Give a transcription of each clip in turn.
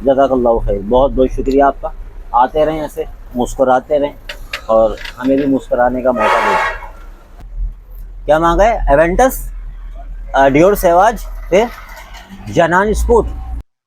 जज़ाकल्लाहु खैर, बहुत बहुत शुक्रिया आपका। आते रहें ऐसे, मुस्कुराते रहें और हमें भी मुस्कुराने का मौका दें। क्या मांगा है? एवेंटस, डियोर सेवाज, फिर जनान स्पूट।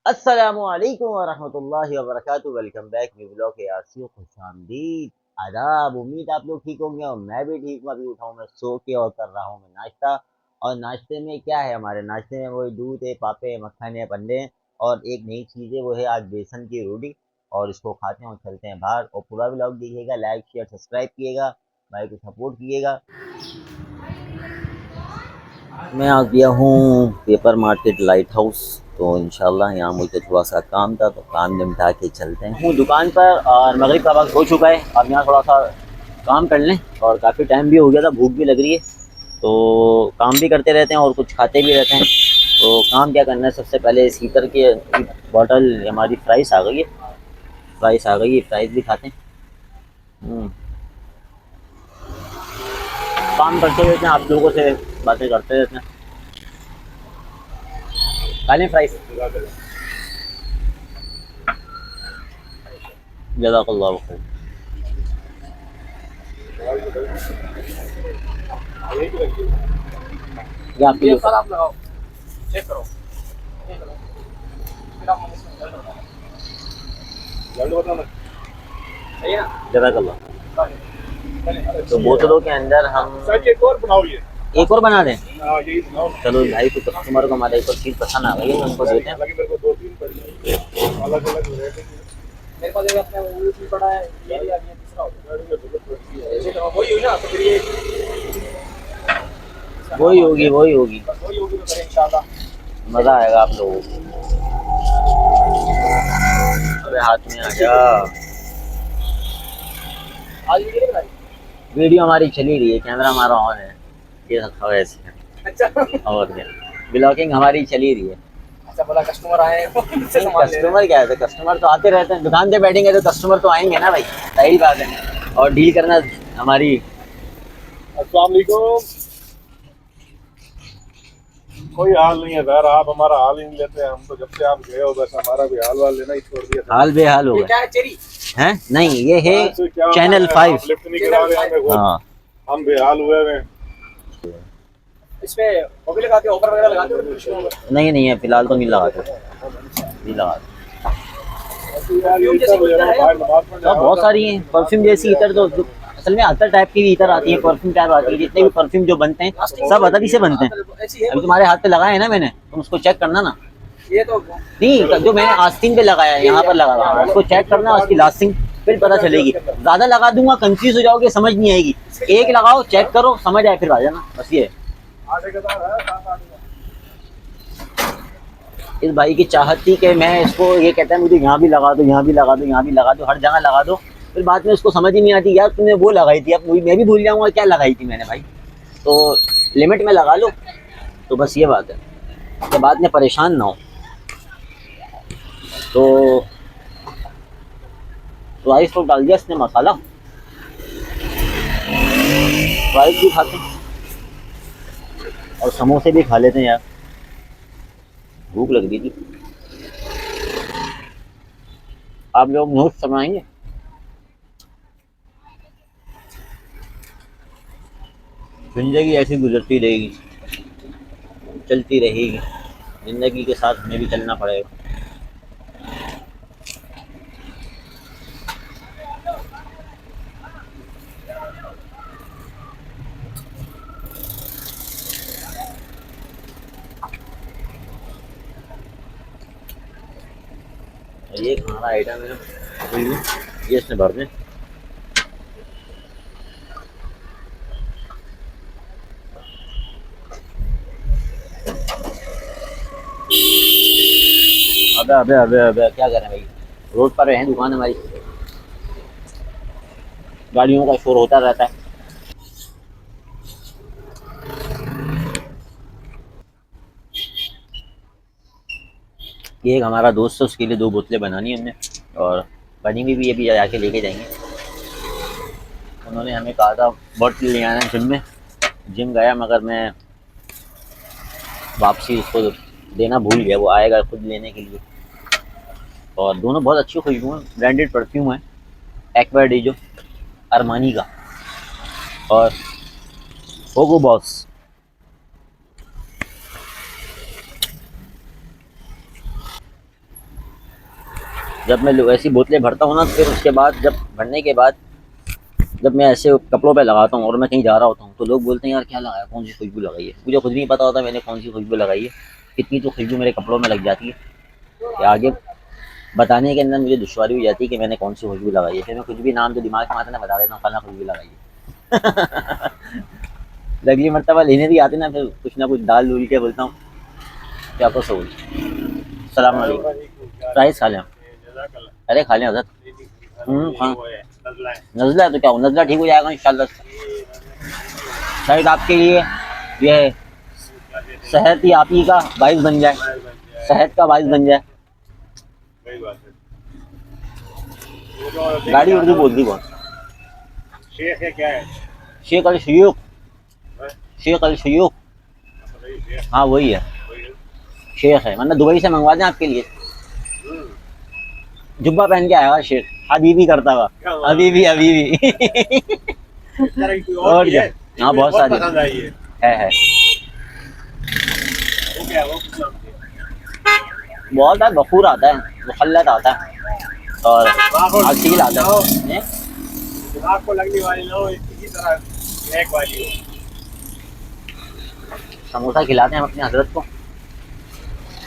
अस्सलामुअलैकुम वरहमतुल्लाहि वबरकातुहू। वेलकम बैक न्यू ब्लॉग के यासियों, खुशामदीद, आदाब। उम्मीद आप लोग ठीक होंगे और मैं भी ठीक हूँ। अभी उठा हूँ मैं सो के और कर रहा हूँ मैं नाश्ता। और नाश्ते में क्या है? हमारे नाश्ते में वही दूध है, पापे है, मक्खन है, पंडे हैं और एक नई चीज़ है, वो है आज बेसन की रोटी। और इसको खाते हैं और चलते हैं बाहर। और पूरा ब्लॉग देखिएगा, लाइक शेयर सब्सक्राइब कीजिएगा, भाई को सपोर्ट कीजिएगा। मैं आ गया हूँ पेपर मार्केट लाइट हाउस। तो इंशाल्लाह यहाँ मुझे थोड़ा सा काम था, तो काम निपटा के चलते हैं। हूँ दुकान पर और मगरिब का वक्त हो चुका है। अब यहाँ थोड़ा सा काम कर लें और काफ़ी टाइम भी हो गया था, भूख भी लग रही है। तो काम भी करते रहते हैं और कुछ खाते भी रहते हैं। तो काम क्या करना है, सबसे पहले इस हीटर की बॉटल, हमारी फ्राइस आ गई है, फ्राइस आ गई है, फ्राइस भी खाते हैं। काम करते रहते हैं, आप लोगों से बातें करते रहते हैं। खा लें फ्राइस। जज़ाकल्लाहु खैर। ये आपके लिए आप लगाओ, चेक करो, फिर आप सही है ना? जज़ाकल्लाह। तो बोतलों के अंदर हम एक और बनाओ, ये एक और बना दें। यही बनाओ। चलो भाई, को कस्टमर को हमारा एक और चीज़ पसंद आ गई है, तो उनको देते हैं। हालांकि मेरे को दो तीन पड़ी है, अलग अलग वैरायटी की। मेरे पास एक अपना वो भी पड़ा है, ये भी आ गया, तीसरा हो गया। ऐसे तो वही हुई ना, तो फिर ये वही होगी, वही होगी, वही होगी, तो फिर इंशाल्लाह मज़ा आएगा आप लोगों को। अबे हाथ में आ जा। आज वीडियो बनाई। वीडियो हमारी चली रही है, कैमरा हमारा ऑन है, ये रखा वैसे है। अच्छा, और क्या, ब्लॉगिंग हमारी चली रही है। अच्छा बोला कस्टमर आए हैं, उनसे सामान ले रहे कस्टमर क्या है, कस्टमर तो आते रहते हैं, दुकान पे बैठेंगे तो कस्टमर तो आएंगे ना भाई, सही बात है। और डील करना हमारी। हैं। अस्सलाम वालेकुम। कोई हाल नहीं है सर, आप हमारा हाल ही नहीं लेते। हम तो जब से आप गए हो बस हमारा भी हाल वाल लेना ही छोड़ दिया था। हाल बेहाल हो ये गए क्या है, चेरी? हैं? नहीं, ये है क्या चैनल है, 5। आप लिफ्ट नहीं करा रहे हैं हमें, वो हाँ, हम बेहाल हुए हैं। इसमें वो भी लगाते हो, ऑफर वगैरह लगाते हो? नहीं नहीं है, फिलहाल तो नहीं लगाते, नहीं लगाते। तो बहुत सारी हैं परफ्यूम जैसी इतर, तो असल में अतर टाइप की भी इतर आती है, परफ्यूम टाइप आती है। जितने भी परफ्यूम जो बनते हैं सब अतर ही से बनते हैं। अभी तुम्हारे हाथ पे लगाया है ना मैंने, तुम उसको चेक करना ना। ये तो नहीं, जो मैंने आस्तीन पे लगाया है, यहाँ पर लगा रहा हूँ, उसको चेक करना, उसकी लास्टिंग फिर पता चलेगी। ज्यादा लगा दूंगा कंफ्यूज हो जाओगे, समझ नहीं आएगी। एक लगाओ, चेक करो, समझ आए फिर आ जाना, बस ये है। आधे के साथ है, सात आठ। इस भाई की चाहत थी कि मैं इसको, ये कहता है मुझे यहाँ भी लगा दो, यहाँ भी लगा दो, यहाँ भी लगा दो, हर जगह लगा दो। फिर बाद में उसको समझ ही नहीं आती, यार तुमने वो लगाई थी, अब मैं भी भूल जाऊँगा क्या लगाई थी मैंने भाई। तो लिमिट में लगा लो, तो बस ये बात है कि बाद में परेशान ना हो। तो राइस तो डाल दिया इसने मसाला, राइस भी खाते हैं और समोसे भी खा लेते हैं यार, भूख लग रही थी। आप लोग नोट समझाएंगे? जिंदगी ऐसी गुजरती रहेगी, चलती रहेगी, जिंदगी के साथ हमें भी चलना पड़ेगा। ये खाना आइटम है, ये इसमें भर दें। अबे अबे अबे अबे क्या करें भाई, रोड पर है दुकान हमारी, गाड़ियों का शोर होता रहता है। ये एक हमारा दोस्त है, उसके लिए 2 बोतलें बनानी है हमने, और बनी हुई भी अभी जाके लेके जाएंगे। उन्होंने हमें कहा था बोतल ले आना जिम में, जिम गया मगर मैं वापसी उसको देना भूल गया, वो आएगा खुद लेने के लिए। और दोनों बहुत अच्छी खुशबू हैं, ब्रांडेड परफ्यूम है, एक्वा डीजो अरमानी का और होगो बॉस। जब मैं ऐसी बोतलें भरता हूँ ना, फिर उसके बाद जब भरने के बाद जब मैं ऐसे कपड़ों पे लगाता हूँ और मैं कहीं जा रहा होता हूँ तो लोग बोलते हैं यार क्या लगाया, कौन सी खुशबू लगाई है। मुझे खुद नहीं पता होता मैंने कौन सी खुशबू लगाई है, कितनी तो खुशबू मेरे कपड़ों में लग जाती है कि आगे बताने के अंदर मुझे दुश्वारी हो जाती है कि मैंने कौन सी खुशबू लगाई है। फिर मैं कुछ भी नाम जो दिमाग में आता है ना बता देता हूँ, फला खुशबू लगाई है। अगली मरतबा लेने भी आते ना, फिर कुछ ना कुछ डाल डूल के बोलता हूँ क्या आपको सोच। सलाम वालेकुम, राइस खा लें? अरे खा लें हजरत। हाँ नज़ला है तो क्या हो, नज़ला ठीक हो जाएगा इंशाल्लाह। शायद आपके लिए ये सेहत ही आप ही का बाइस बन जाए, सेहत का बाइस बन जाए। गाड़ी उर्दू बोलती बहुत। शेख है क्या है? शेख अल शयूख, शेख अल शयूख, हाँ वही है, शेख है। वरना दुबई से मंगवा दें आपके लिए, जुब्बा पहन के आएगा शेख, हबीबी करता हुआ, हबीबी हबीबी। और क्या, हाँ बहुत सारी है। बहुत है, बखूर आता है, मुखल्लत आता है और असील आता है। दिमाग को लगने वाली ना हो, इसी तरह एक वाली हो। समोसा खिलाते हैं हम अपने हजरत को।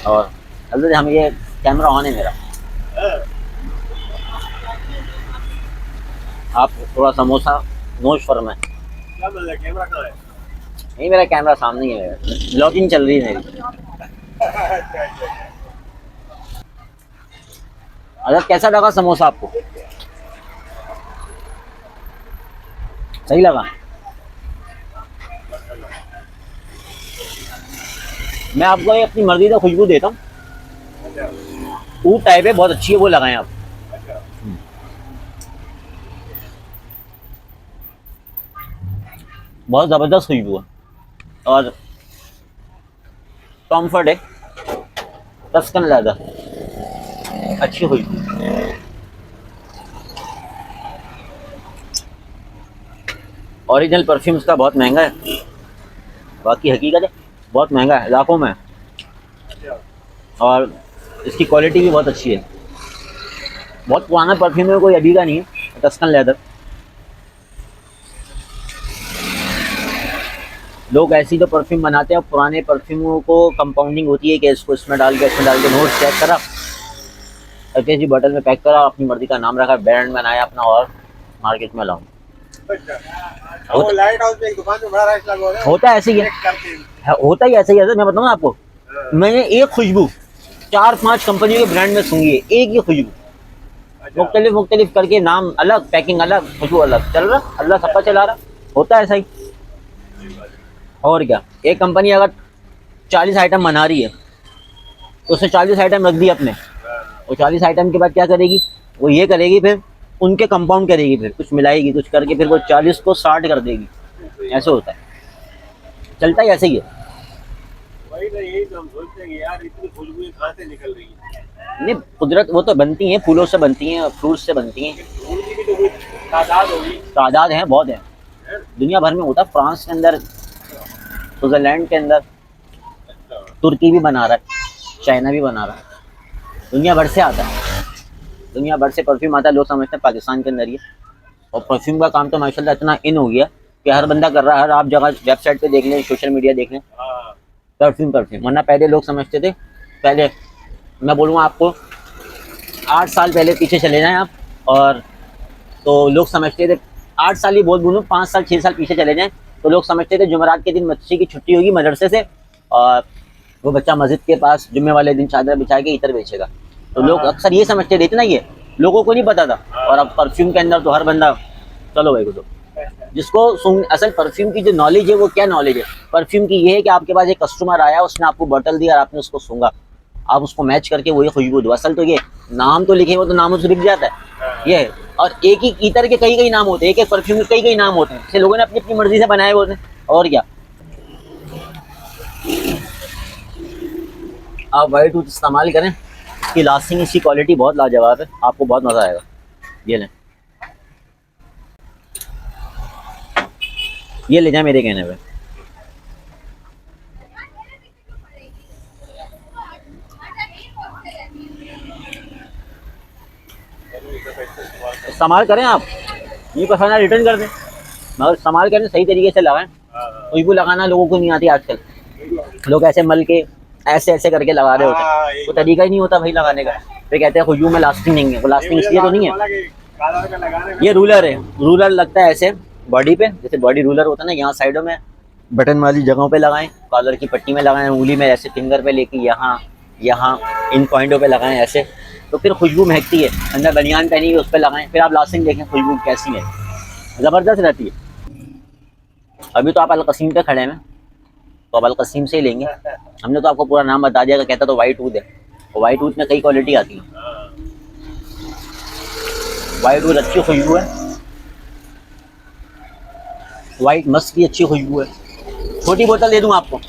और हजरत हम ये कैमरा ऑन है मेरा, आप थोड़ा समोसा नोश फरमाएं। क्या मतलब कैमरा कहाँ है? नहीं मेरा कैमरा सामने ही है, ब्लॉगिंग चल रही है मेरी। हजरत कैसा लगा समोसा आपको, सही लगा? मैं आपको ये अपनी मर्जी से खुशबू देता हूँ, ऊट टाइप है, बहुत अच्छी है, वो लगाएं आप। बहुत ज़बरदस्त खुशबू है और कॉम्फर्ट है, टस्कन लेदर, अच्छी खुशबू। ओरिजिनल परफ्यूम इसका बहुत महंगा है, बाकी हकीकत है बहुत महंगा है, लाखों में, और इसकी क्वालिटी भी बहुत अच्छी है। बहुत पुराना परफ्यूम है, कोई अभी का नहीं है, टस्कन लेदर। लोग ऐसी तो परफ्यूम बनाते हैं, पुराने परफ्यूमों को कंपाउंडिंग होती है कि इसको इसमें डाल के नोट चेक करा, पैकेज की बोतल में पैक करा, अपनी मर्जी का नाम रखा, ब्रांड बनाया अपना और मार्केट में लाऊं। लाइट हाउस में एक दुकान में बड़ा राइस लगा है, होता है ऐसे ही है, होता ही ऐसे ही है। मैं बताऊँ आपको, मैंने एक खुशबू 4-5 कंपनी के ब्रांड में सूंघी है, एक ही खुशबू, मुख्तलिफ करके नाम अलग, पैकिंग अलग, खुशबू अलग, चल रहा, अल्लाह सबका चला रहा, होता है ऐसा ही। और क्या, एक कंपनी अगर 40 आइटम बना रही है तो उसने 40 आइटम रख दी अपने, और 40 आइटम के बाद क्या करेगी, वो ये करेगी फिर उनके कंपाउंड करेगी, फिर कुछ मिलाएगी, कुछ करके फिर वो 40 को 60 कर देगी। ऐसे होता है, चलता ही ऐसे ही है। वही तो, यही तो हम सोचते हैं कि यार इतनी खुशबू कहाँ से निकल रही है। नहीं कुदरत, वो तो बनती हैं, फूलों से बनती हैं, फ्रूट्स से बनती हैं, फूल की भी तो कोई तादाद होगी, तादाद है, बहुत है, दुनिया भर में होता है। फ्रांस के अंदर, स्विट्जरलैंड के अंदर, तुर्की भी बना रहा है, चाइना भी बना रहा है, दुनिया भर से आता है, दुनिया भर से परफ्यूम आता है। लोग समझते हैं पाकिस्तान के अंदर ही, और परफ्यूम का काम तो माशाल्लाह इतना इन हो गया कि हर बंदा कर रहा है, हर आप जगह वेबसाइट पे देख लें, सोशल मीडिया देख लें, परफ्यूम। वरना पहले लोग समझते थे, पहले मैं बोलूँगा आपको 8 साल पहले पीछे चले जाएँ आप, और तो लोग समझते थे, 8 साल ही बहुत बोलूँ, 5 साल 6 साल पीछे चले जाएँ तो लोग समझते थे जुमेरात के दिन बच्चे की छुट्टी होगी मदरसे से, और वो बच्चा मस्जिद के पास जुम्मे वाले दिन चादर बिछा के इतर बेचेगा। तो लोग अक्सर ये समझते थे, इतना ही है, लोगों को नहीं पता था। और अब परफ्यूम के अंदर तो हर बंदा, चलो भाई तो जिसको असल परफ्यूम की जो नॉलेज है, वो क्या नॉलेज है परफ्यूम की, ये है कि आपके पास एक कस्टमर आया, उसने आपको बोतल दी और आपने उसको सूंघा, आप उसको मैच करके वही खुशबू दो। असल तो ये नाम तो लिखे, वो तो नाम उससे बिक जाता है, ये है। और एक ही इतर के कई नाम होते हैं, एक परफ्यूम के कई नाम होते हैं, इसे लोगों ने अपनी अपनी मर्जी से बनाए होते हैं। और क्या, आप वाइट टूथ इस्तेमाल करें, इसकी लास्टिंग, इसकी क्वालिटी बहुत लाजवाब है, आपको बहुत मज़ा आएगा। ये लें, ये ले जाए मेरे कहने पे। इस्तेमाल करें आप, ये पसंद है रिटर्न कर दें, मगर इस्तेमाल करें सही तरीके से लगाएं। खुशबू लगाना लोगों को नहीं आती आजकल, लोग ऐसे मल के ऐसे ऐसे करके लगा रहे होते हैं, वो तरीका ही नहीं होता भाई लगाने का। फिर कहते हैं खुशबू में लास्टिंग नहीं है, वो लास्टिंग इसलिए तो नहीं है। ये रूलर है, रूलर लगता है ऐसे बॉडी पे, जैसे बॉडी रूलर होता है ना, यहाँ साइडों में बटन वाली जगहों पे लगाएं, कॉलर की पट्टी में लगाएं, उंगली में ऐसे फिंगर पे लेके यहाँ यहाँ इन पॉइंटों पे लगाएं ऐसे, तो फिर खुशबू महकती है। अंदर बनियान पहनी हुई उस पर लगाएं, फिर आप लास्टिंग देखें खुशबू कैसी है, ज़बरदस्त रहती है। अभी तो आप अल-कसीम पे खड़े हैं, तो आप अल-कसीम से ही लेंगे। हमने तो आपको पूरा नाम बता दिया, कहता तो वाइट वूड है, और वाइट वूड में कई क्वालिटी आती है। वाइट वूड अच्छी खुशबू है, वाइट मस्क की अच्छी खुशबू है। छोटी बोतल दे दूं आपको?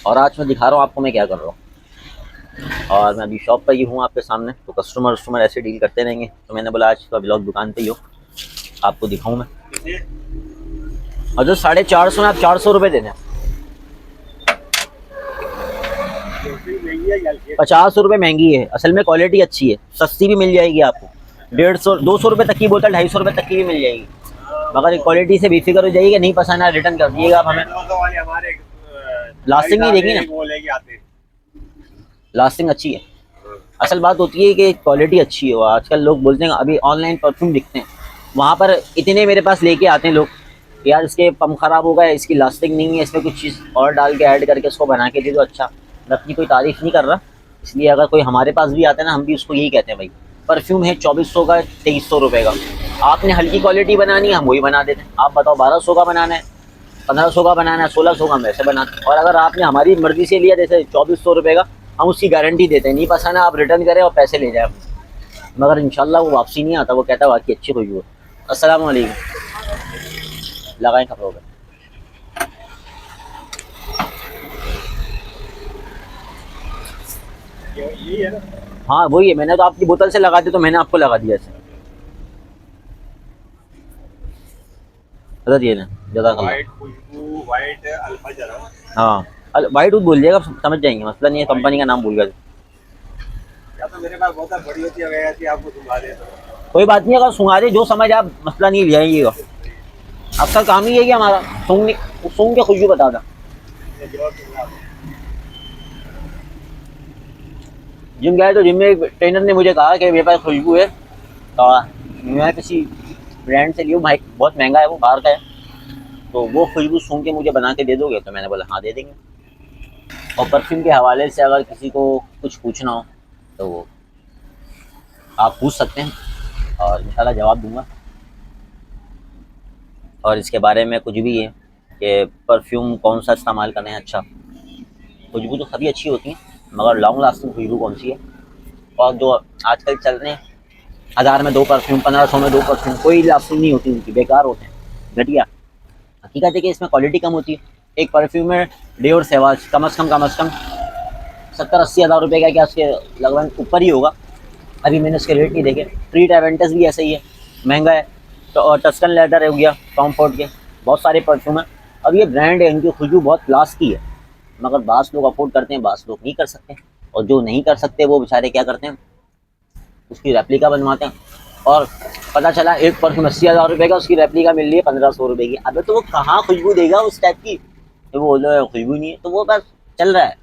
और आज मैं दिखा रहा हूँ आपको मैं क्या कर रहा हूँ। और मैं अभी शॉप पर ही हूँ आपके सामने, तो कस्टमर ऐसे डील करते रहेंगे, तो मैंने बोला आज का ब्लॉग दुकान पे ही हो, आपको दिखाऊँ मैं। और जो 450 में आप 400 रुपये दे दें, 50 रुपये महंगी है, असल में क्वालिटी अच्छी है, सस्ती भी मिल जाएगी आपको, 150 200 रुपये तक की बोतल 250 रुपये तक की भी मिल जाएगी, मगर क्वालिटी से बेफिक्र हो जाइएगा, नहीं पसंद है रिटर्न कर दिएगा आप हमें। लास्टिंग नहीं देगी ना, लास्टिंग अच्छी है। असल बात होती है कि क्वालिटी अच्छी हो। आजकल लोग बोलते हैं, अभी ऑनलाइन परफ्यूम दिखते हैं, वहाँ पर इतने मेरे पास लेके आते हैं लोग, यार इसके पंप ख़राब हो गए, इसकी लास्टिंग नहीं है, इसमें कुछ चीज़ और डाल के ऐड करके इसको बना के दे दो। अच्छा, मैं अपनी कोई तारीफ़ नहीं कर रहा, इसलिए अगर कोई हमारे पास भी आता है ना, हम भी उसको यही कहते हैं, भाई परफ्यूम है 2400 का, 2300 रुपये का, आपने हल्की क्वालिटी बनानी है, हम वही बना देते हैं। आप बताओ 1200 का बनाना है, 1500 का बनाना है, 1600 का, हम वैसे बनाते हैं। और अगर आपने हमारी मर्ज़ी से लिया, जैसे 2400 रुपये का, हम उसकी गारंटी देते हैं, नहीं पसंद है आप रिटर्न करें और पैसे ले जाए, मगर इंशाल्लाह वो वापसी नहीं आता, वो कहता है वाकई अच्छी खुशबू है। अस्सलाम वालेकुम, लगाएं कपड़ों पर। यही है ना? हाँ वही है, मैंने तो आपकी बोतल से लगा दी, तो मैंने आपको लगा दिया ऐसे। ये ना जज़ाकल्लाह। वाइट खुशबू, वाइट अल्फाजर। हाँ वाइट वुड बोल दिएगा, समझ जाएंगे, मसला नहीं है, कंपनी का नाम भूल गया। या तो मेरे पास बहुत बड़ी होती है, ऐसी आपको सुंघा दे तो कोई बात नहीं, अगर सुंघा दे जो समझ आप, मसला नहीं, ले जाइएगा। अक्सर काम ही है कि हमारा सूंघ के खुशबू बता दा। जिम गए तो जिम में एक ट्रेनर ने मुझे कहा कि मेरे पास खुशबू है, तो मैं किसी ब्रांड से लियो, भाई बहुत महंगा है, वो बाहर का है, तो वो खुशबू सूंघ के मुझे बना के दे दोगे? तो मैंने बोला हाँ दे देंगे। और परफ्यूम के हवाले से अगर किसी को कुछ पूछना हो तो वो आप पूछ सकते हैं, और इंशाल्लाह जवाब दूंगा। और इसके बारे में कुछ भी है कि परफ्यूम कौन सा इस्तेमाल करें, अच्छा खुशबू तो सभी अच्छी होती है, मगर लॉन्ग लास्टिंग खुशबू कौन सी है। और जो आजकल चल रहे हैं 1000 में 2 परफ्यूम, 1500 में 2 परफ्यूम, कोई लास्टिंग नहीं होती उनकी, बेकार होते हैं, घटिया। हकीकत है कि इसमें क्वालिटी कम होती है। एक परफ्यूम में डियोर सेवाज कम से कम 70-80 हज़ार रुपये का, क्या उसके लगभग ऊपर ही होगा। अभी मैंने उसके रेट नहीं देखे। ट्रीट एवेंटस भी ऐसे ही है, महंगा है। तो और टस्कन लेदर हो गया, कॉम्फर्ट के, बहुत सारे परफ्यूम है। अब ये ब्रांड है, इनकी खुशबू बहुत क्लास की है, मगर बास लोग अफोर्ड करते हैं, बास लोग नहीं कर सकते। और जो नहीं कर सकते वो बेचारे क्या करते हैं, उसकी रेप्लिका बनवाते हैं। और पता चला एक परफ्यूम 80,000 रुपये का, उसकी रेप्लिका मिल रही है 1500 रुपये की। अबे तो वो कहाँ खुशबू देगा उस टाइप की, तो वो बोल रहे हैं खुशबू नहीं है, तो वो बस चल रहा है।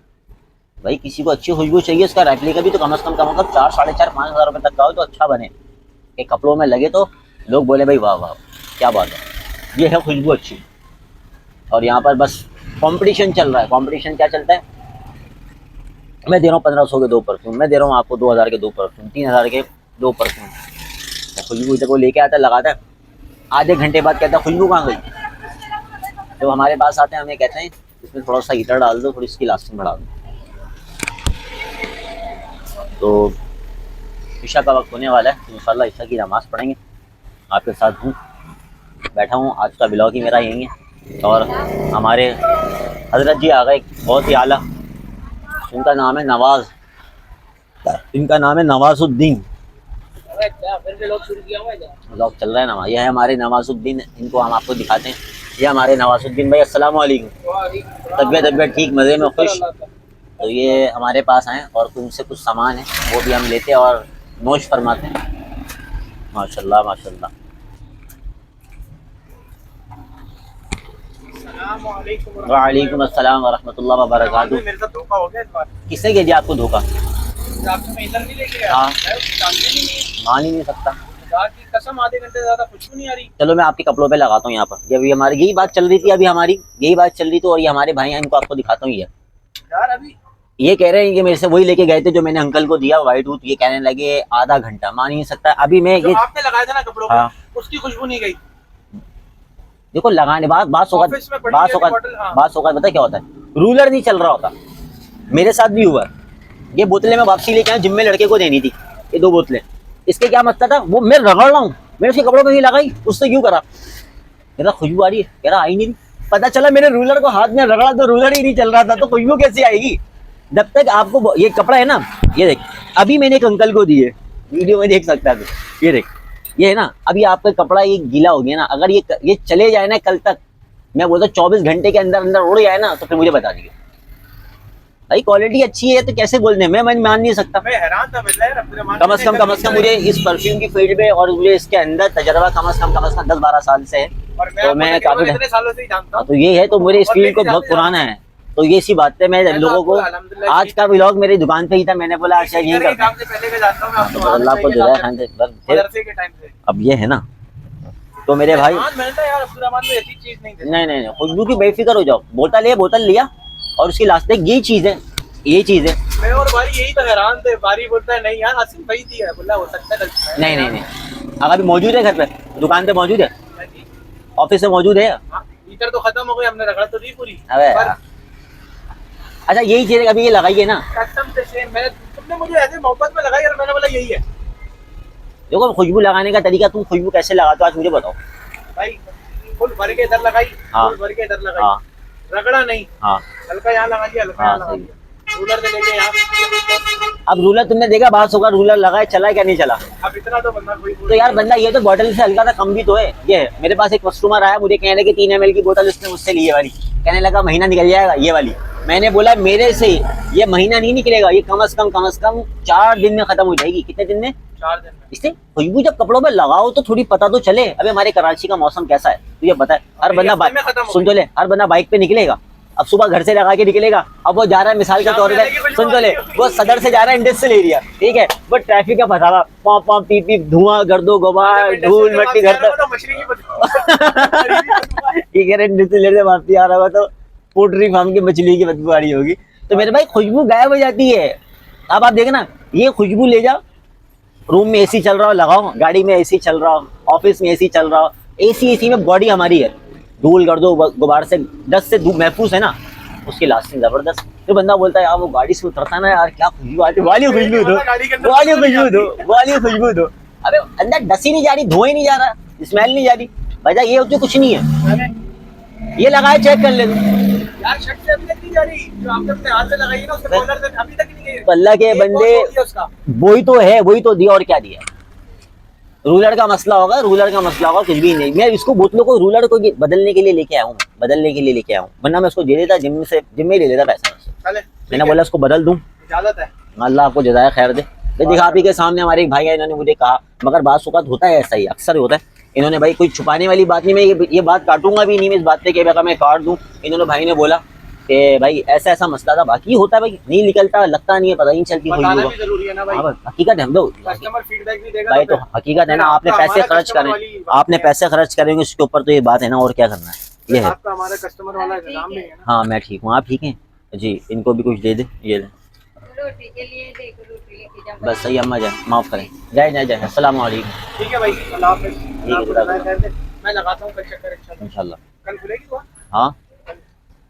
भाई किसी को अच्छी खुशबू चाहिए, उसका रेप्लिका भी तो कम से कम 4, 4.5, 5 हज़ार रुपये तक का हो तो अच्छा बने, कि कपड़ों में लगे तो लोग बोले भाई वाह वाह क्या बात है, ये है खुशबू अच्छी। और यहाँ पर बस कंपटीशन चल रहा है। कंपटीशन क्या चलता है, मैं दे रहा हूँ 1500 के 2 परफ्यूम, मैं दे रहा हूँ आपको 2000 के 2 परफ्यूम, 3000 के 2 परफ्यूम। खुशबू इधर को लेके आता है, लगाता है, आधे घंटे बाद कहता है खुशबू कहाँ गई। जब हमारे पास आते हैं हमें कहते हैं इसमें थोड़ा सा हीटर डाल दो, थोड़ी इसकी लास्टिंग बढ़ा दो। तो ईशा का वक्त होने वाला है, तो इंशाल्लाह ईशा की नमाज़ पढ़ेंगे आपके साथ हूँ, बैठा हूँ। आज का ब्लॉग ही मेरा यही है। और हमारे हजरत जी आ गए, बहुत ही आला। इनका नाम है नवाज, इनका नाम है नवाजुद्दीन। ब्लॉग चल रहा है ना, ये है हमारे नवाजुद्दीन। इनको हम आपको दिखाते हैं। ये हमारे नवाजुद्दीन भाई, अस्सलाम वालेकुम। तबीयत ठीक, मज़े में, खुश। तो ये हमारे पास आए और उनसे कुछ सामान है वो भी हम लेते हैं और नोश फरमाते हैं। माशाल्लाह माशाल्लाह। वालेकुम अस्सलाम वरहमतुल्लाह वबरकातुहू। मेरे साथ धोखा हो गया इस बार। किसने कह दिया आपको धोखा? आपसे मैं इधर नहीं लेके गया। हाँ। मैं उसको जानते नहीं है। मान ही नहीं सकता। खुदा की कसम आधे घंटे से ज्यादा खुशबू नहीं आ रही। चलो मैं आपके कपड़ों पे लगाता हूँ यहाँ पर। ये अभी हमारी यही बात चल रही थी, अभी हमारी यही बात चल रही थी। और ये हमारे भाई हैं, इनको आपको दिखाता हूँ। ये यार अभी ये कह रहे हैं कि मेरे से वही लेके गए थे जो मैंने अंकल को दिया, व्हाइट वूट। ये कहने लगे आधा घंटा, मान ही नहीं सकता। अभी मैं जो ये आपने लगाया था ना कपड़ों पे, हाँ। उसकी खुशबू नहीं गई। देखो लगाने बात होगा, ऑफिस में पड़ी है बॉटल, हाँ। बात होगा। पता क्या होता है, रूलर नहीं चल रहा होता। मेरे साथ भी हुआ। ये बोतलें मैं वापसी लेके आया, जिम में लड़के को देनी थी। ये 2 बोतलें, इसके क्या मतलब था, वो मैं रगड़ रहा हूँ, मैंने उसके कपड़ों में नहीं लगाई, उससे क्यों करा? कह रहा खुशबू आ रही है, कह रहा आई नहीं। पता चला मैंने रूलर को हाथ में रगड़ा तो रूलर ही नहीं चल रहा था, तो खुशबू कैसे आएगी? जब तक आपको ये कपड़ा है ना, ये देख, अभी मैंने एक अंकल को दिए, वीडियो में देख सकता है। ये देख, ये है ना, अभी आपका कपड़ा ये गीला हो गया ना, अगर ये चले जाए ना कल तक, मैं बोलता 24 घंटे के अंदर अंदर उड़ जाए ना, तो फिर मुझे बता दीजिए। भाई क्वालिटी अच्छी है तो कैसे बोलने, मैं मान नहीं सकता। मैं हैरान था बिल्कुल। कम से कम मुझे इस परफ्यूम की फील्ड में और मुझे इसके अंदर तजर्बा कम से कम 10-12 साल से है। तो मैं काफी इतने सालों से ही जानता हूं। तो ये है, तो मेरे इस फील्ड को बहुत पुराना है। तो ये सी बात है, मैं लोगों को आज का व्लॉग मेरी दुकान पे ही था, मैंने बोला अच्छा यही करता हूं। अल्लाह को जो है। अब ये है ना, तो मेरे भाई नहीं, खुशबू की बेफिक्र हो जाओ। बोतल लिया और उसकी लास्ट तक यही चीज है, मैं और बारी यही तो हैरान थे। बारी बोलता है नहीं यार आसिम भाई दिया, बोला हो सकता है गलती। नहीं अगर अभी मौजूद है, घर पे दुकान पे मौजूद है, ऑफिस में मौजूद है। इधर तो खत्म हो गई, हमने रगड़ा तो दी पूरी। अबे अच्छा यही चीज अभी ये लगाइए ना, कसम से सेम। मैंने, तुमने मुझे ऐसे मोहब्बत में लगाई और मैंने बोला यही है। देखो खुशबू लगाने का तरीका, तुम खुशबू कैसे लगाते हो आज मुझे बताओ भाई। फुल भर के इधर लगाई, हाँ। फुल भर के इधर लगाई, हाँ। रगड़ा नहीं, हाँ। हल्का यहाँ लगा दिया, हल्का हाँ, यहाँ लगा सही। दिया, रूलर से लेके यहाँ। अब रूलर तुमने देखा, बात होगा रूलर लगाए, चला क्या नहीं चला? अब इतना तो बंदा कोई तो यार बंदा ये तो बॉटल से हल्का सा कम भी तो है। ये है, मेरे पास एक कस्टमर आया, मुझे कहने लगे 3 ml की बोतल उसने मुझसे ली है वाली, कहने लगा महीना निकल जाएगा ये वाली। मैंने बोला मेरे से ये महीना नहीं निकलेगा, ये कम से कम 4 दिन में खत्म हो जाएगी। कितने दिन में? 4 दिन में। इससे खुशबू जब कपड़ों में लगाओ तो थोड़ी पता तो चले। अबे हमारे कराची का मौसम कैसा है तुझे पता है। हर बंदा सुन तो ले, हर बंदा बाइक पे निकलेगा। अब सुबह घर से लगा के निकलेगा, अब वो जा रहा है मिसाल के तौर पे, सुन तो ले, वो सदर से जा रहा है इंडस्ट्रियल एरिया, ठीक है, वो ट्रैफिक का फंसा रहा, पॉप पीप पीप, धुआं, गर्दो गुबार, धूल मिट्टी घर तक, ठीक है, इंडस्ट्रियल एरिया से वापसी आ रहा होगा तो पोल्ट्री फार्म की मछली की बदबू आ रही होगी। तो मेरे भाई खुशबू गायब हो जाती है। अब आप देखना, ये खुशबू ले जाओ, रूम में एसी चल रहा हो लगाओ, गाड़ी में एसी चल रहा हो, ऑफिस में एसी चल रहा हो, एसी में बॉडी हमारी है, धूल गर्दो गुबार से, डस्ट से महफूज है ना, उसकी लास्टिंग जबरदस्त। फिर बंदा बोलता है यार वो गाड़ी से उतरता ना यार, क्या खुशबू आती है, वाली खुशबू दो। अबे अंदर डस ही नहीं जा रही, धुएं नहीं जा रहा, स्मेल नहीं जा रही, वजह ये होती कुछ नहीं है। ये लगाए, चेक कर ले यार, शर्ट से अभी तक नहीं जा रही, जो आपने अपने हाथ से लगाई है ना, उसके कॉलर से अभी तक नहीं गई। अल्लाह के बंदे, वही तो है, वही तो दिया और क्या दिया। रूलर का मसला होगा, कुछ भी नहीं। मैं इसको बोतलों को, रूलर को बदलने के लिए लेके आया हूँ, वरना मैं उसको दे देता, जिम में ले लेता पैसा। मैंने बोला उसको बदल दूं, इजाजत है, अल्लाह आपको जज़ाए खैर दे। देखा आप ही के सामने हमारे एक भाई है, इन्होंने मुझे कहा, मगर बात सुकत होता है ऐसा ही, अक्सर होता है। इन्होंने भाई कोई छुपाने वाली बात नहीं, मैं ये बात काटूंगा भी नहीं मैं इस बात पे कि मैं काट दूं। इन्होंने भाई ने बोला कि भाई ऐसा मसला था, बाकी होता है भाई, नहीं निकलता, लगता नहीं है, पता ही नहीं चलती बताना भी जरूरी है ना भाई। हकीकत है, हम लोग कस्टमर फीडबैक भी देगा भाई, तो हकीकत है ना, आपने पैसे खर्च करें, आपने पैसे खर्च करेंगे उसके ऊपर, तो ये बात है ना, और क्या करना है। ये है आपका हमारा कस्टमर वाला इंतजाम नहीं है ना। हाँ मैं ठीक हूँ, आप ठीक हैं जी? इनको भी कुछ दे दे, ये ले रोटी के लिए देखो, रोटी लेके जाओ। बस सही, अम्मा जाए माफ़ करें, जाए अस्सलाम वालेकुम। ठीक है भाई, अल्लाह हाफ़िज़। ठीक है, मैं लगाता हूँ कल चक्कर इंशाल्लाह। इंशाल्लाह। कल खुलेगी दुआ? हाँ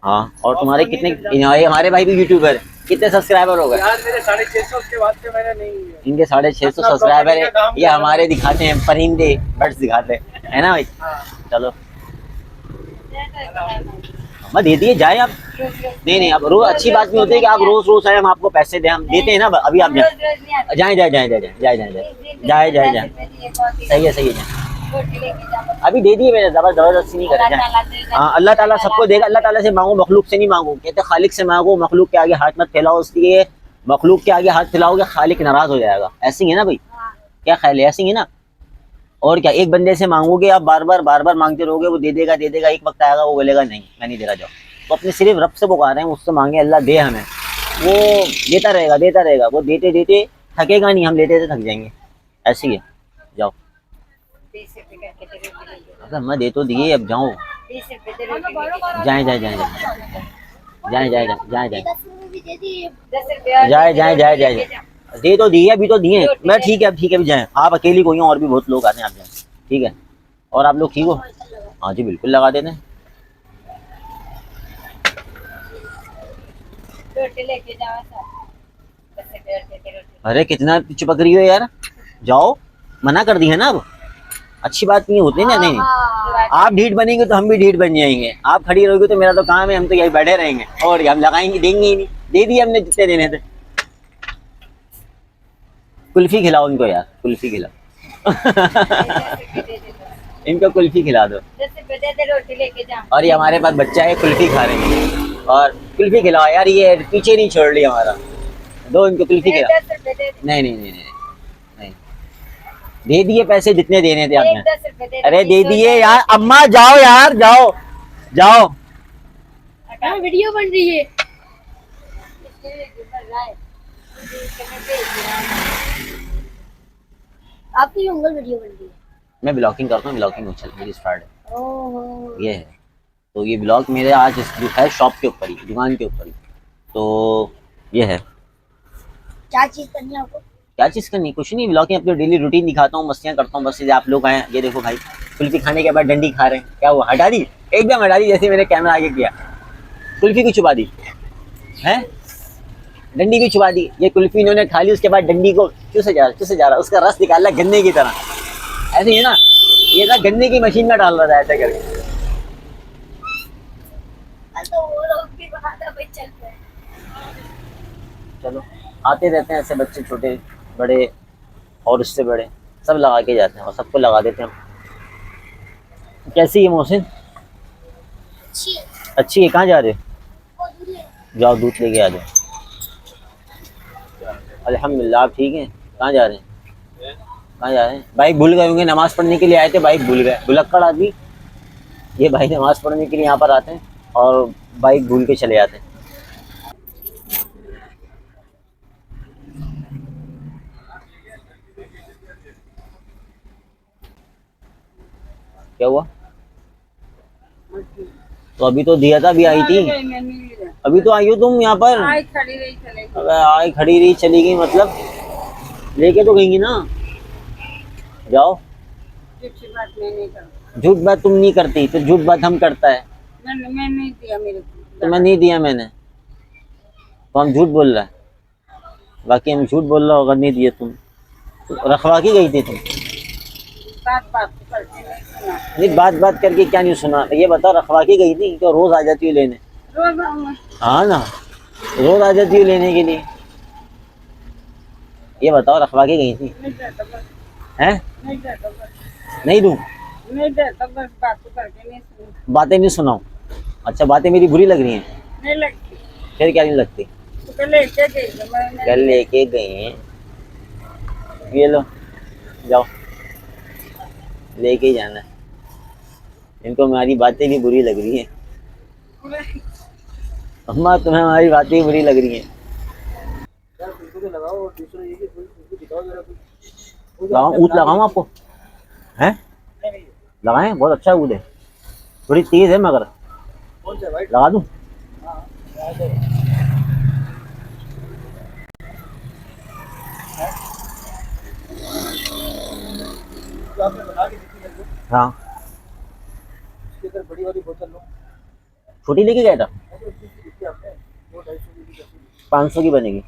हाँ, और तुम्हारे कितने, हमारे भाई भी यूट्यूबर है, कितने सब्सक्राइबर हो गए? यार मेरे 650 उसके बाद से मैंने नहीं है। इनके 650 अपना सब्सक्राइबर property है, का काम ये कर रहा हमारे दिखाते हैं परिंदे बर्ड्स दिखाते हैं, है ना भाई? हाँ। चलो मैं दे दिए जाए आप। नहीं नहीं, अब रोज अच्छी बात नहीं होती है कि आप रोज रोज आए हम आपको पैसे दें, हम देते हैं ना। अभी आप जाए जाए जाए जाए जाए जाए जाए जाए जाए जाए, सही है सही है। अभी दे दिए मैंने, जबरदस्ती नहीं करे जाए। हाँ, अल्लाह ताला सबको देगा, अल्लाह ताला से मांगो, मखलूक से नहीं मांगो। कहते खालिक से मांगो, मखलूक के आगे हाथ मत फैलाओ, इसलिए मखलूक के आगे हाथ फैलाओगे खालिक नाराज हो जाएगा। ऐसी है ना भाई, क्या ख्याल है? ऐसी है ना। और क्या, एक बंदे से मांगोगे आप बार बार मांगते रहोगे, वो दे देगा दे देगा, एक वक्त आएगा वो बोलेगा नहीं मैं नहीं दे रहा, जाओ। तो अपने सिर्फ रब से पुकार रहे हैं, उससे मांगे अल्लाह दे हमें, वो देता रहेगा, वो देते देते थकेगा नहीं, हम लेते थक जाएंगे। ऐसी है, जाओ। 20 रुपए करके दे रोटी लेके अगर मैं दे तो दिए, अब जाओ। 20 रुपए दे रोटी लेके जाए जाए जाए जाए जाए जाए जाए जाए 10 रुपए भी दे दिए 10 रुपए और जाए दे जाए रोटी जाए लेके जाए जाओ। दे तो दिए, अभी तो दिए मैं, ठीक है अब, ठीक है अभी जाए। आप अकेली कोई हो, और भी बहुत लोग आते हैं, आप जाए, ठीक है। और आप लोग ठीक हो? हाँ जी बिल्कुल लगा देते हैं। रोटी लेके जाओ सर, 10 रुपए और दे के रोटी। अरे कितना चिपक रही हो यार, जाओ। मना कर दी है ना अब, अच्छी बात नहीं होती ना। नहीं आप ढीठ बनेंगे तो हम भी ढीठ बन जाएंगे, आप खड़ी रहोगे तो मेरा तो काम है, हम तो यही बैठे रहेंगे, और हम लगाएंगे, देंगे ही नहीं। दे दिए हमने जितने देने थे। कुल्फी खिलाओ इनको यार, कुल्फी खिलाओ। 10 रुपए दे दे बस। इनको कुल्फी खिला दो। 10 रुपए दे दे रोटी लेके जाओ। और ये हमारे पास बच्चा है, कुल्फी खा रहे हैं, और कुल्फी खिलाओ यार, ये पीछे नहीं छोड़ रही हमारा। दो इनको कुल्फी खिलाओ। 10 रुपए दे दे। नहीं नहीं नहीं नहीं नहीं, दे दिए पैसे जितने देने थे आपने। 10 रुपए दे दे। अरे दे दिए यार, अम्मा जाओ यार, जाओ जाओ। हाँ, वीडियो बन रही है। आपकी उंगल वीडियो बन रही है। मैं ब्लॉगिंग करता हूँ, ब्लॉगिंग चल मेरी स्टार्ट है, ओहो, ये है। तो ये ब्लॉग मेरे आज जो है शॉप के ऊपर ही, दुकान के ऊपर ही, तो ये है। क्या चीज करनी है आपको? क्या चीज़ करनी, कुछ नहीं, ब्लॉगिंग अपनी डेली रूटीन दिखाता हूँ, मस्तियाँ करता हूँ बस। ये आप लोग आए, ये देखो भाई कुल्फी खाने के बाद डंडी खा रहे हैं, क्या हुआ, हटा दी? एकदम हटा दी, जैसे मैंने कैमरा आगे किया, कुल्फी की छुपा दी है, डंडी भी छुपा दी। ये कुल्फी इन्होंने खा ली, उसके बाद डंडी को चूसे जा रहा, उसका रस निकाला गन्ने की तरह, ऐसे ही है ना। ये था गन्ने की मशीन में डाल रहा था ऐसे करके। तो वो लोग भी बहाना पे चल रहे हैं। चलो आते रहते हैं ऐसे बच्चे, छोटे बड़े और उससे बड़े, सब लगा के जाते हैं और सबको लगा देते हैं हम। कैसी है मोहसिन? अच्छी है। कहाँ जा रहे हो? जाओ दूध लेके आ जाओ। अल्हम्दुलिल्लाह आप ठीक हैं? कहाँ जा रहे हैं? कहाँ जा रहे हैं? बाइक भूल गए होंगे, नमाज पढ़ने के लिए आए थे, बाइक भूल गए। भुलक्कड़ आदमी ये भाई, नमाज पढ़ने के लिए यहाँ पर आते हैं और बाइक भूल के चले जाते हैं। क्या हुआ? तो अभी तो दिया था, अभी आई थी, अभी तो आई हो तुम यहाँ पर। आई खड़ी रही चले गई। अबे आई खड़ी रही चली गई, मतलब लेके तो गई ना। जाओ। झूठी बात मैं नहीं करती। झूठ बात तुम नहीं करती तो झूठ बात हम करता है। मैं नहीं दिया मेरे को। तो मैं नहीं दिया मैंने, तो हम झूठ बोल रहा है। बाकी हम झूठ बोल रहा होगा, नहीं दिए तुम तो रखवा के गई थी तुम। बात करके नहीं सुना। नहीं बात करके क्या नहीं सुना, ये बताओ रखवा के गई थी क्या? रोज आ जाती हो लेने? रोज आऊंगा। हाँ ना, रोज आ जाती हो लेने के लिए। ये बताओ रखवा के गई थी? नहीं देता बस। हैं? नहीं देता बस। नहीं दूं? नहीं देता बस, बात करके नहीं सुना। बातें नहीं सुनाऊं? अच्छा, बातें मेरी बुरी लग रही हैं? नहीं लगती। फिर क्या नहीं लगती? तो कल लेके गई तो मैं कल लेके गई हैं, ये लो जाओ, लेके ही जाना है। इनको हमारी बातें भी बुरी लग रही हैं। अम्मा तुम्हें हमारी बातें भी बुरी लग रही हैं। लगाऊं? ऊद लगाऊं आपको? हैं? लगाएं? बहुत अच्छा ऊद है, थोड़ी तेज है मगर लगा दूं? हाँ, बड़ी वाली बोतल लो। छोटी लेके गया था 500 की बनेगी।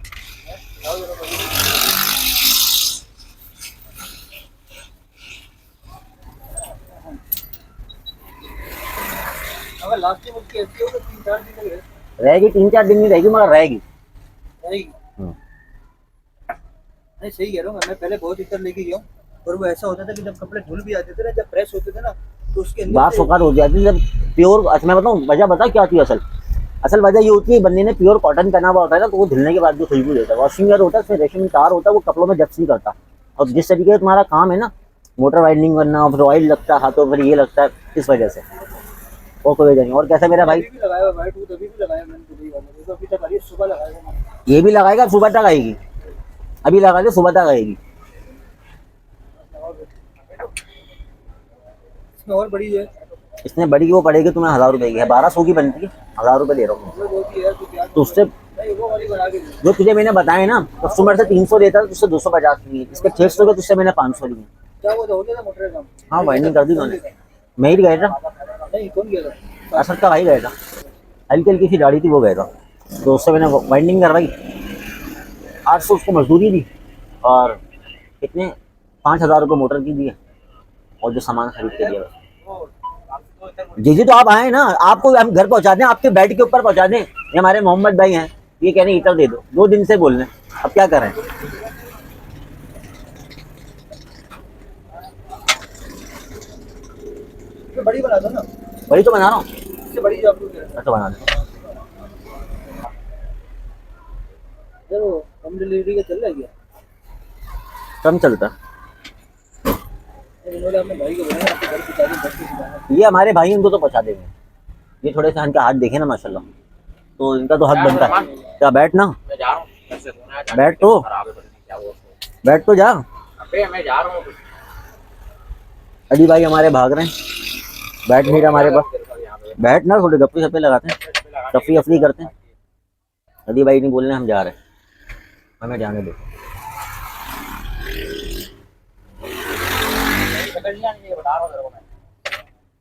अगर लास्ट में उसकी ऐसी हो तो 3-4 दिन तक रहेगी, 3-4 दिन नहीं रहेगी मगर रहेगी। रहेगी। हम्म। नहीं सही कह रहा हूँ मैं पहले बहुत इतर लेके गया हूँ और वो ऐसा होता था कि जब कपड़े धुल भी आते थे ना, जब प्रेस होते थे ना, तो उसके अंदर बात से सुखार हो जाती है जब प्योर। अच्छा मैं बताऊँ वजह, बता क्या होती है असल वजह ये होती है, बंदे ने प्योर कॉटन पहना हुआ होता है ना, तो वो धुलने के बाद भी खुशबू देता है। वॉशिंग होता है उसमें रेशमी तार होता है, वो कपड़ों में जब्स नहीं करता। और जिस तरीके का तुम्हारा काम है ना, मोटर वाइंडिंग करना, फिर ऑयल लगता है हाथों पर, ये लगता है इस वजह से, और कोई वजह नहीं। और कैसा मेरा भाई? अभी भी लगाया हुआ वाइट वुड, अभी भी लगाया मैंने दुबई वाला, देखो अभी तक आ रही है, सुबह लगाया था मैंने। ये भी लगाएगा, सुबह तक आएगी। अभी लगा दे, सुबह तक आएगी। इसमें और बड़ी है, इसने बड़ी वो पड़ेगी तुम्हें 1000 रुपए की है, 1200 की बनती है, 1000 रुपए दे रहा हूँ। वो होती है तो क्या तो उससे नहीं, वो वाली बना के दे। जो तुझे मैंने बताया ना, कस्टमर से 300 देता है, तुझसे 250 लिए, इसके 600 के तुझसे मैंने 500 लिए। क्या वो तो हो गया था मोटर का काम? हाँ वाइंडिंग कर दी उन्होंने, मैं ही गया था, नहीं कौन गया था? असद का भाई गया था, हल्की हल्की सी गाड़ी थी, वो गया था, तो उससे मैंने वाइंडिंग करवाई। 800 उसको मजदूरी दी और कितने 5000 रुपये मोटर की दिए, और जो सामान खरीद के दिया। जी तो आप आए ना, आपको हम घर पहुंचा दें, आपके बेड के ऊपर पहुंचा दें। ये हमारे मोहम्मद भाई हैं, ये कह रहे हीटर दे दो, 2 दिन से बोल रहे हैं, अब क्या करें? इससे बड़ी बना दो ना, बड़ी तो बना रहा हूँ। इससे बड़ी जो आप लोग कह रहे हैं। अच्छा बना दो। देखो होम डिलीवरी का चल रहा है क्या? कम चलता है। इन्होंने अपने भाई को बोला आपके घर पहुंचा दें, घर पे पहुंचाना। ये हमारे भाई, इनको तो पहुंचा देंगे। ये थोड़े से इनका हाथ देखे ना माशाल्लाह, तो इनका तो हक बनता है। क्या बैठ ना, बैठ तो, बैठ तो जा। मैं जा रहा हूँ। अली भाई हमारे भाग रहे हैं, बैठ नहीं रहा हमारे पास। बैठ ना, थोड़े गप्पे शप्पे लगाते हैं, तफरी अफरी करते हैं। अली भाई नहीं बोलने, हम जा रहे हैं, हमें जाने दो।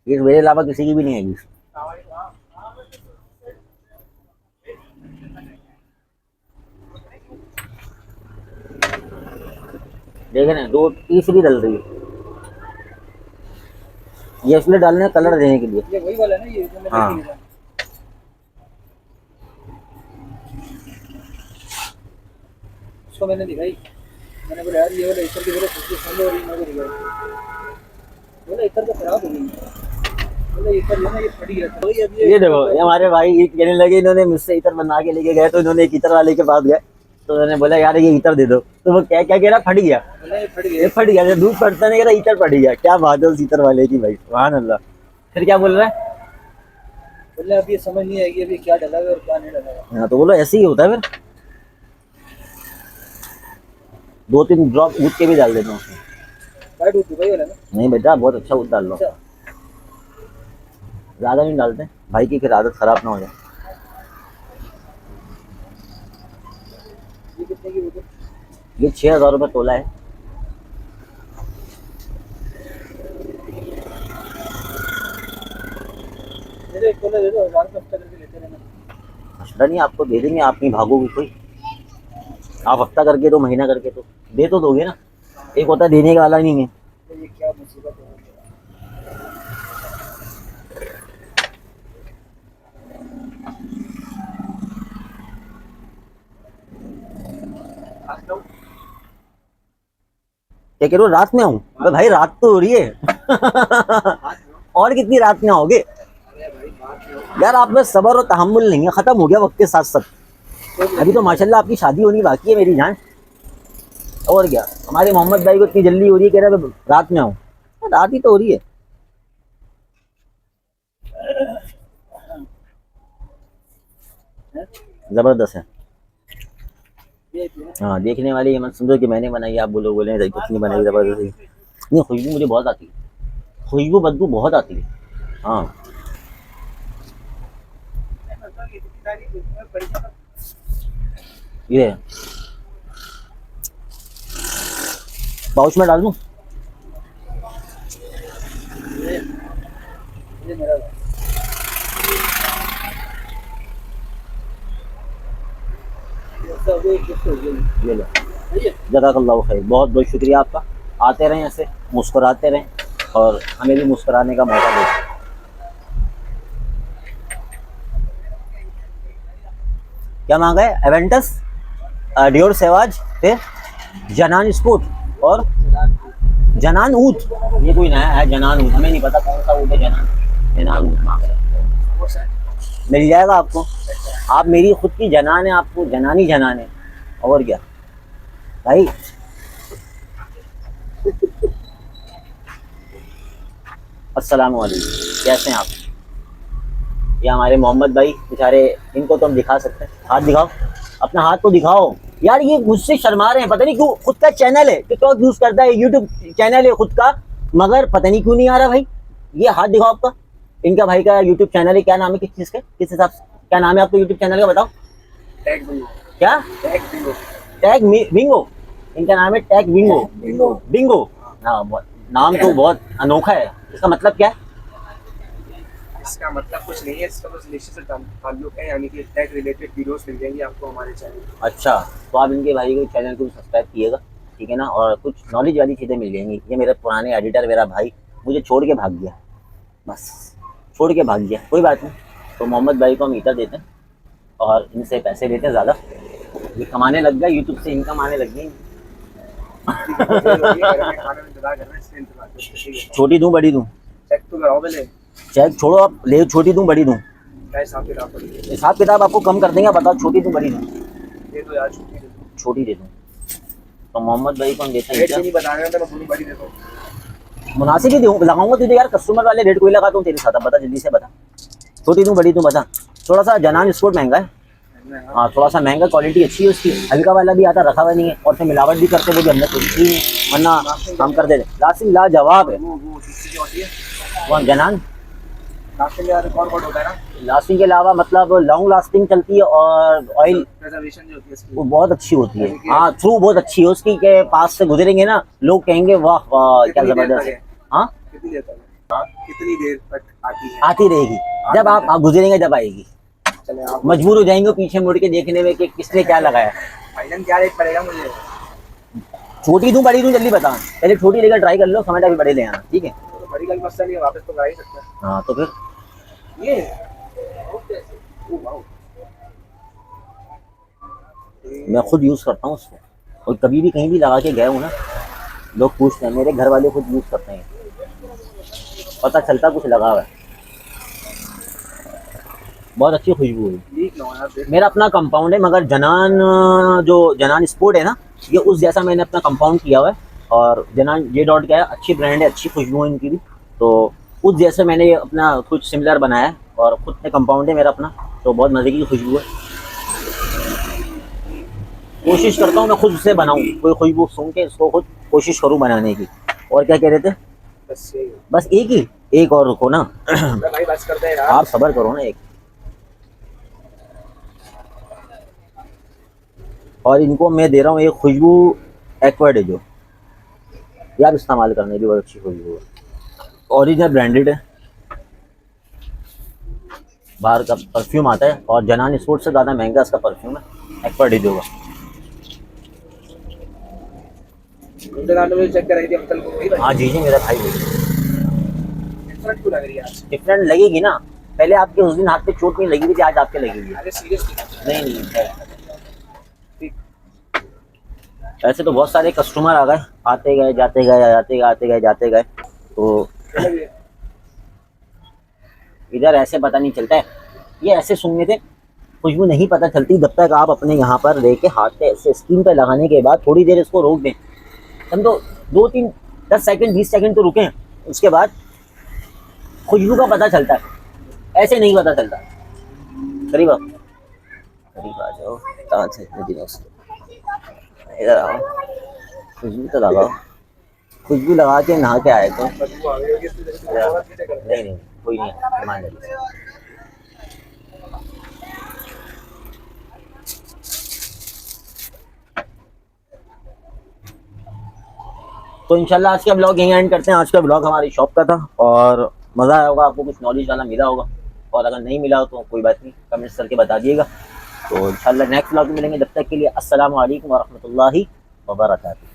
ये मेरे अलावा किसी की भी नहीं आएगी। देख रहे हैं, 2 तीसरी डल रही है, ये इसलिए डालने कलर देने के लिए। ये वही वाला है ना, ये जो मैंने हाँ। देखी है। उसको मैंने दिखाई, मैंने बोला यार ये वाला इतर की वजह से सुंदर हो रही है, मेरे को दिखाई। बोला इतर तो खराब हो गई, बोला इतर जो ना ये फटी है। तो ये देखो, ये हमारे भाई ये कहने लगे, इन्होंने मुझसे इतर बना के लेके गए, तो इन्होंने एक इतर वाले के पास गए, तो उन्होंने बोला यार ये इतर दे दो, तो वो क्या क्या कह रहा, फट गया। बोला ये फट ये गया। फट गया, जब धूप पड़ता नहीं कह इतर फट गया। क्या बात है उस इतर वाले की भाई, सुभान अल्लाह। फिर क्या बोल रहा है? बोला अब ये समझ नहीं आएगी अभी क्या डला है और क्या नहीं डला है। हाँ तो बोलो ऐसे ही होता है। फिर 2-3 ड्रॉप दूध के भी डाल देता हूँ उसमें। वाइट दूध दुबई वाला ना? नहीं बेटा, बहुत अच्छा दूध डाल लो, अच्छा ज़्यादा नहीं डालते भाई की फिर आदत खराब ना हो जाए। ये कितने की बोतल? ये 6000 रुपये तोला है। दे दो, एक तोला दे दो, 1000 का हफ्ता करके लेते रहना। मसला नहीं, आपको दे देंगे, आप नहीं भागोगे कोई। आप हफ्ता करके तो, महीना करके तो दे तो दोगे ना, एक होता है देने का वाला नहीं है। तो ये क्या मुसीबत है। क्या कह रहे हो, रात में आऊँ? अबे भाई रात तो हो रही है और कितनी रात में आओगे यार? आप में सब्र और तहम्मुल नहीं है, खत्म हो गया वक्त के साथ साथ। अभी तो माशाल्लाह आपकी शादी होनी बाकी है मेरी जान, और क्या। हमारे मोहम्मद भाई को इतनी जल्दी हो रही है, कह रहे हैं रात में आऊँ, रात ही तो हो रही है। जबरदस्त है। हाँ देखने वाली, ये मत समझो कि मैंने बनाई, आप बोले कुछ नहीं बनाई, जबरदस्त। नहीं खुशबू मुझे बहुत आती है, खुशबू बदबू बहुत आती है। हाँ ये पाउच में डाल दूं? ये मेरा अच्छा अभी गिफ्ट हो गया ये लो, सही है। जज़ाकल्लाहु खैर, बहुत बहुत शुक्रिया आपका। आते रहें ऐसे, मुस्कुराते रहें और हमें भी मुस्कुराने का मौका दें। क्या मांगा है? एवेंटस, डियोर सेवाज, फिर जनान स्पोर्ट और जनान ऊट। ये कोई नया है जनान ऊट, हमें नहीं पता कौन सा ऊट है। जनान ऊट मांग रहे हैं। वो सर मिल जाएगा आपको। आप मेरी खुद की जनान है, आपको जनानी जनान है और क्या भाई। अस्सलाम वालेकुम, कैसे हैं आप? ये हमारे मोहम्मद भाई बेचारे, इनको तो हम दिखा सकते हैं। हाथ दिखाओ, अपना हाथ तो दिखाओ यार। ये मुझसे शर्मा रहे हैं, पता नहीं क्यों। खुद का चैनल है, टिकटॉक यूज करता है, यूट्यूब चैनल है खुद का, मगर पता नहीं क्यों नहीं आ रहा भाई। ये हाथ दिखाओ आपका। इनका भाई का यूट्यूब चैनल है, क्या नाम है, किस चीज़ के, किस हिसाब से, क्या नाम है आपका यूट्यूब चैनल का बताओ? Tag bingo. क्या? Tag bingo. Tag bingo. इनका नाम है टैग बिंगो। बिंगो। बिंगो, हाँ नाम तो बहुत अनोखा है। इसका मतलब क्या है? इसका मतलब कुछ नहीं है, इसका बस निश्चित से ताल्लुक है, यानी कि टैग रिलेटेड वीडियोस मिल जाएंगी आपको हमारे चैनल। अच्छा, तो आप इनके भाई के चैनल को सब्सक्राइब कीजिएगा, ठीक है ना। और कुछ नॉलेज वाली चीज़ें मिल जाएंगी। ये मेरे पुराने एडिटर, मेरा भाई मुझे छोड़ के भाग गया, बस छोड़ के भाग गया, कोई बात नहीं। तो मोहम्मद भाई को हम ईटा देते हैं और इनसे पैसे लेते हैं ज़्यादा। ये कमाने लग गया, यूट्यूब से इनकम आने लग गई। छोटी दूँ बड़ी दूँ? चेक तो कराओ पहले। चेक छोड़ो, आप ले, छोटी दूँ बड़ी दूँ? क्या हिसाब किताब करिए? हिसाब किताब आपको कम कर देंगे, बताओ छोटी दूँ बड़ी दूँ? ये तो यार छुट्टी दे दो। छोटी दे दूँ? तो मोहम्मद भाई को हम देते हैं रेट ईटा। भी नहीं बता रहे हैं तो मैं पूरी बड़ी दे दूँ। मुनासिब ही दूँ, लगाऊंगा तुझे यार, कस्टमर वाले रेट कोई लगाता हूँ तेरे साथ। अब बता जल्दी से बता, छोटी दूँ बड़ी दूँ बता? थोड़ा सा जनान स्पोर्ट महंगा है, हाँ थोड़ा सा महंगा, क्वालिटी अच्छी है उसकी। हल्का वाला भी आता, रखा हुआ नहीं है, और फिर मिलावट भी करते, वो भी हमने खुद की, वरना हम कर देते। लास्टिंग लाजवाब है वो दूसरी जो होती है वो जनान। लास्टिंग के बाद और होता है ना, लास्टिंग के अलावा मतलब लॉन्ग लास्टिंग चलती है, और ऑयल प्रिजर्वेशन जो होती है इसकी वो बहुत अच्छी होती है। हाँ, थ्रू बहुत अच्छी है उसकी, के पास से गुजरेंगे ना लोग कहेंगे वाह वाह क्या कितनी देर जबरदस्त तक है। है? हाँ, कितनी देर तक है? कितनी देर तक आती है? आती रहेगी, जब आप गुजरेंगे जब आएगी। चले आप मजबूर हो जाएंगे पीछे मुड़ के देखने में कि किसने क्या लगाया। फाइनल क्या रेट पड़ेगा मुझे? छोटी दूं बड़ी दूं जल्दी बता, पहले छोटी लेकर ट्राई कर लो, समझ अभी बड़े ले आना, ठीक है। तो बड़ी का मसला नहीं है, वापस तो करा ही सकता है हाँ तो फिर ये। ओ वाओ, मैं खुद यूज़ करता हूँ उसको, और कभी भी कहीं भी लगा के गए हूँ ना, लोग पूछते हैं, मेरे घर वाले खुद यूज़ करते हैं, पता चलता कुछ लगा हुआ है। बहुत अच्छी खुशबू है। लीक ना हो यार देख। मेरा अपना कंपाउंड है, मगर जनान जो जनान स्पोर्ट है ना, ये उस जैसा मैंने अपना कंपाउंड किया हुआ है। और जनान जे डॉट का है, अच्छी ब्रांड है, अच्छी खुशबू है इनकी भी, तो उस जैसे मैंने ये अपना कुछ सिमिलर बनाया है, और खुद में कंपाउंड है मेरा अपना, तो बहुत मज़े की खुशबू है। कोशिश करता हूँ मैं खुद से बनाऊँ, कोई खुशबू सुन के इसको खुद कोशिश करूँ बनाने की। और क्या कह रहे थे? बस यही है। बस एक ही, एक और रुको ना। अरे भाई बस करते हैं यार। आप सब्र करो ना एक। और इनको मैं दे रहा हूँ एक खुशबू एक्वर्ड है, जो ये आप इस्तेमाल करने की बहुत अच्छी खुशबू है, ओरिजिनल ब्रांडेड है, बाहर का परफ्यूम आता है, और जनान स्पोर्ट से ज़्यादा महंगा इसका परफ्यूम है, एक्वर्ड है होगा। दुकान में चेक कराई थी अंकल को, वही हाँ जी जी, मेरा भाई डिफरेंट क्यों लग रही है आज? डिफरेंट लगेगी ना, पहले आपके उस दिन हाथ पे चोट नहीं लगी हुई थी, आज आपके लगेगी। अरे सीरियसली नहीं नहीं है। ठीक। ऐसे तो बहुत सारे कस्टमर आ गए, आते गए जाते गए, आते गए आते गए जाते गए, तो चलो ये इधर ऐसे पता नहीं चलता है। ये ऐसे सूंघने से खुशबू नहीं पता चलती जब तक आप अपने यहाँ पर लेके हाथ पे ऐसे स्किन पे लगाने के बाद थोड़ी देर इसको रोक दें, समझो 2-3-10 सेकंड 20 सेकंड तो रुकें, उसके बाद खुशबू का पता चलता है, ऐसे नहीं पता चलता। करीब आ जाओ, कहाँ से इधर आओ, खुशबू तो लगाओ, खुशबू लगा के नहा के आए तो। बदबू आ गई होगी इसकी वजह से, बहुत चीजें कर रहे हैं। नहीं कोई नहीं, मान लीजिए। तो इंशाल्लाह आज का ब्लॉग यहीं एंड करते हैं। आज का ब्लॉग हमारी शॉप का था, और मज़ा आया होगा आपको, कुछ नॉलेज वाला मिला होगा, और अगर नहीं मिला हो तो कोई बात नहीं, कमेंट्स करके बता दिएगा। तो इंशाल्लाह नेक्स्ट व्लॉग में मिलेंगे, जब तक के लिए अस्सलाम वालेकुम व रहमतुल्लाहि व बरकातहू।